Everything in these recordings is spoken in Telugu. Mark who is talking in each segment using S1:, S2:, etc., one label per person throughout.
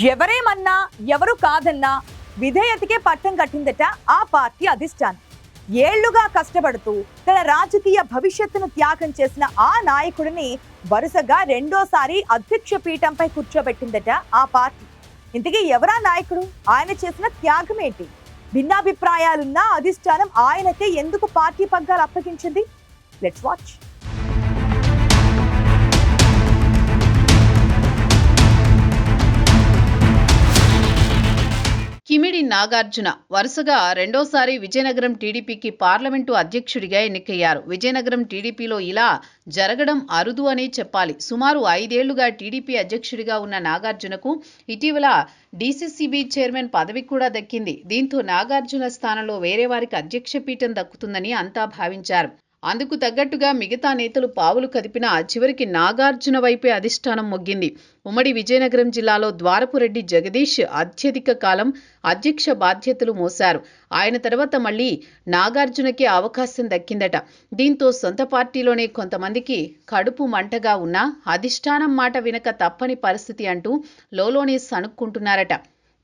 S1: ఎవరేమన్నా ఎవరు కాదన్నా విధేయతకే పట్టం కట్టిందట ఆ పార్టీ అధిష్టానం. ఏళ్లుగా కష్టపడుతూ తన రాజకీయ భవిష్యత్తును త్యాగం చేసిన ఆ నాయకుడిని వరుసగా రెండోసారి అధ్యక్ష పీఠంపై కూర్చోబెట్టిందట ఆ పార్టీ. ఇంతకీ ఎవరా నాయకుడు? ఆయన చేసిన త్యాగం ఏంటి? భిన్నాభిప్రాయాలున్న అధిష్టానం ఆయనకే ఎందుకు పార్టీ పగ్గాలు అప్పగించింది? Let's watch.
S2: కిమిడి నాగార్జున వరుసగా రెండోసారి విజయనగరం టీడీపీకి పార్లమెంటు అధ్యక్షుడిగా ఎన్నికయ్యారు. విజయనగరం టీడీపీలో ఇలా జరగడం అరుదు అనే చెప్పాలి. సుమారు 5 ఏళ్లుగా టీడీపీ అధ్యక్షుడిగా ఉన్న నాగార్జునకు ఇటీవల డీసీసీబీ చైర్మన్ పదవి కూడా దక్కింది. దీంతో నాగార్జున స్థానంలో వేరే వారికి అధ్యక్ష పీఠం దక్కుతుందని అంతా భావించారు. అందుకు తగ్గట్టుగా మిగతా నేతలు పావులు కదిపినా చివరికి నాగార్జున వైపే అధిష్టానం మొగ్గింది. ఉమ్మడి విజయనగరం జిల్లాలో ద్వారపురెడ్డి జగదీష్ అత్యధిక కాలం అధ్యక్ష బాధ్యతలు మోశారు. ఆయన తర్వాత మళ్లీ నాగార్జునకే అవకాశం దక్కిందట. దీంతో సొంత పార్టీలోనే కొంతమందికి కడుపు మంటగా ఉన్నా అధిష్టానం మాట వినక తప్పని పరిస్థితి అంటూ లోలోనే సణుక్కుంటున్నారట.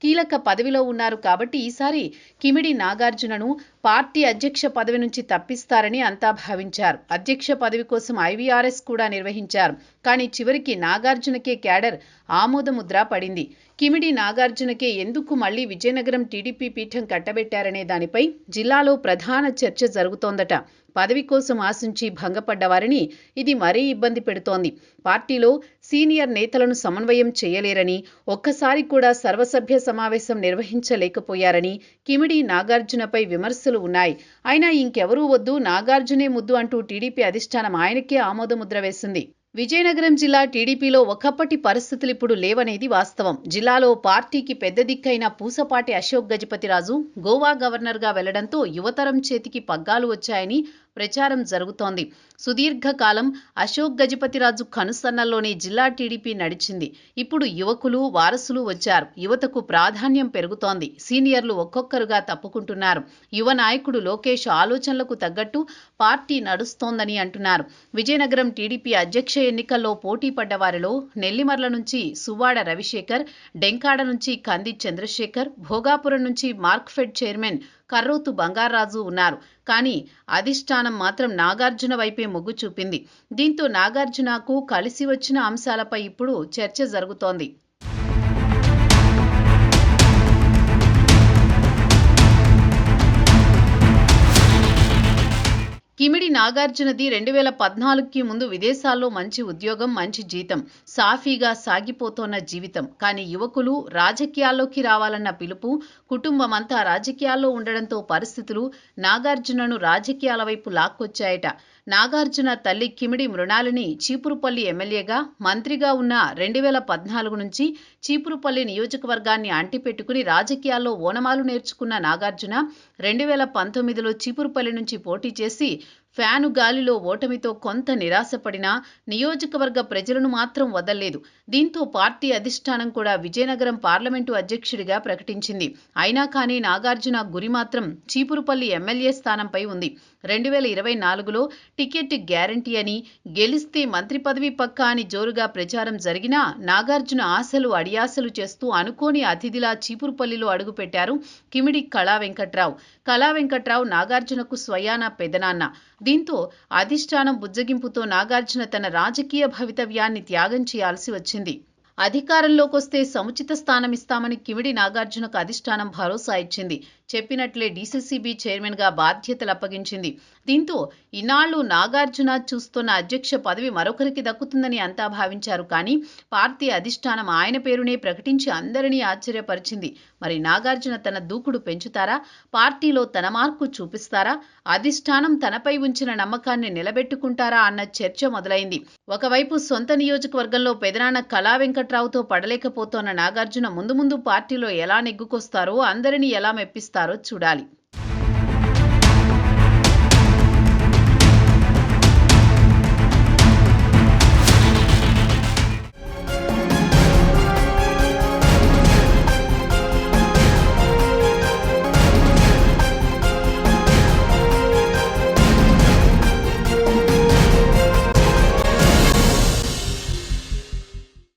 S2: కీలక పదవిలో ఉన్నారు కాబట్టి ఈసారి కిమిడి నాగార్జునను పార్టీ అధ్యక్ష పదవి నుంచి తప్పిస్తారని అంతా భావించారు. అధ్యక్ష పదవి కోసం ఐవీఆర్ఎస్ కూడా నిర్వహించారు. కానీ చివరికి నాగార్జునకే క్యాడర్ ఆమోదముద్ర పడింది. కిమిడి నాగార్జునకే ఎందుకు మళ్లీ విజయనగరం టీడీపీ పీఠం కట్టబెట్టారనే దానిపై జిల్లాలో ప్రధాన చర్చ జరుగుతోందట. పదవి కోసం ఆశించి భంగపడ్డ వారిని ఇది మరీ ఇబ్బంది పెడుతోంది. పార్టీలో సీనియర్ నేతలను సమన్వయం చేయలేరని, ఒక్కసారి కూడా సర్వసభ్య సమావేశం నిర్వహించలేకపోయారని కిమిడి నాగార్జునపై విమర్శలు ఉన్నాయి. అయినా ఇంకెవరూ వద్దు, నాగార్జునే ముద్దు అంటూ టీడీపీ అధిష్టానం ఆయనకే ఆమోదముద్ర వేసింది. విజయనగరం జిల్లా టీడీపీలో ఒకప్పటి పరిస్థితులు ఇప్పుడు లేవనేది వాస్తవం. జిల్లాలో పార్టీకి పెద్ద దిక్కైన పూసపాటి అశోక్ గజపతిరాజు గోవా గవర్నర్గా వెళ్లడంతో యువతరం చేతికి పగ్గాలు వచ్చాయని ప్రచారం జరుగుతోంది. సుదీర్ఘకాలం అశోక్ గజపతిరాజు కనుసన్నల్లోనే జిల్లా టీడీపీ నడిచింది. ఇప్పుడు యువకులు వారసులు వచ్చారు. యువతకు ప్రాధాన్యం పెరుగుతోంది. సీనియర్లు ఒక్కొక్కరుగా తప్పుకుంటున్నారు. యువ నాయకుడు లోకేష్ ఆలోచనలకు తగ్గట్టు పార్టీ నడుస్తోందని అంటున్నారు. విజయనగరం టీడీపీ అధ్యక్ష ఎన్నికల్లో పోటీ పడ్డ వారిలో నెల్లిమర్ల నుంచి సువ్వాడ రవిశేఖర్, డెంకాడ నుంచి కంది చంద్రశేఖర్, భోగాపురం నుంచి మార్క్ఫెడ్ చైర్మన్ కర్రోతు బంగారాజు ఉన్నారు. కానీ అధిష్టానం మాత్రం నాగార్జున వైపే మొగ్గు చూపింది. దీంతో నాగార్జునకు కలిసి వచ్చిన అంశాలపై ఇప్పుడు చర్చ జరుగుతోంది. కిమిడి నాగార్జునది 2014కి ముందు విదేశాల్లో మంచి ఉద్యోగం, మంచి జీతం, సాఫీగా సాగిపోతోన్న జీవితం. కానీ యువకులు రాజకీయాల్లోకి రావాలన్న పిలుపు, కుటుంబమంతా రాజకీయాల్లో ఉండడంతో పరిస్థితులు నాగార్జునను రాజకీయాల వైపు లాక్కొచ్చాయట. నాగార్జున తల్లి కిమిడి మృణాలిని చీపురుపల్లి ఎమ్మెల్యేగా, మంత్రిగా ఉన్న 2014 నుంచి చీపురుపల్లి నియోజకవర్గాన్ని అంటిపెట్టుకుని రాజకీయాల్లో ఓనమాలు నేర్చుకున్న నాగార్జున 2019లో చీపురుపల్లి నుంచి పోటీ చేసి ఫ్యాను గాలిలో ఓటమితో కొంత నిరాశపడినా నియోజకవర్గ ప్రజలను మాత్రం వదల్లేదు. దీంతో పార్టీ అధిష్టానం కూడా విజయనగరం పార్లమెంటు అధ్యక్షుడిగా ప్రకటించింది. అయినా కానీ నాగార్జున గురి మాత్రం చీపురుపల్లి ఎమ్మెల్యే స్థానంపై ఉంది. 2024లో టికెట్ గ్యారంటీ అని, గెలిస్తే మంత్రి పదవి పక్కా అని జోరుగా ప్రచారం జరిగినా నాగార్జున ఆశలు అడియాసలు చేస్తూ అనుకోని అతిథిలా చీపురుపల్లిలో అడుగుపెట్టారు కిమిడి కళా వెంకట్రావు నాగార్జునకు స్వయానా పెదనాన్న. దీంతో అధిష్టానం బుజ్జగింపుతో నాగార్జున తన రాజకీయ భవితవ్యాన్ని త్యాగం చేయాల్సి వచ్చింది. అధికారంలోకొస్తే సముచిత స్థానం ఇస్తామని కిమిడి నాగార్జునకు అధిష్టానం భరోసా ఇచ్చింది. చెప్పినట్లే డీసీసీబీ చైర్మన్గా బాధ్యతలు అప్పగించింది. దీంతో ఇన్నాళ్లు నాగార్జున చూస్తున్న అధ్యక్ష పదవి మరొకరికి దక్కుతుందని అంతా భావించారు. కానీ పార్టీ అధిష్టానం ఆయన పేరునే ప్రకటించి అందరినీ ఆశ్చర్యపరిచింది. మరి నాగార్జున తన దూకుడు పెంచుతారా? పార్టీలో తన మార్కు చూపిస్తారా? అధిష్టానం తనపై ఉంచిన నమ్మకాన్ని నిలబెట్టుకుంటారా అన్న చర్చ మొదలైంది. ఒకవైపు సొంత నియోజకవర్గంలో పెదనాన్న కళా వెంకట్రావుతో పడలేకపోతోన్న నాగార్జున ముందు పార్టీలో ఎలా నెగ్గుకొస్తారో, అందరినీ ఎలా మెప్పిస్తారో చూడాలి.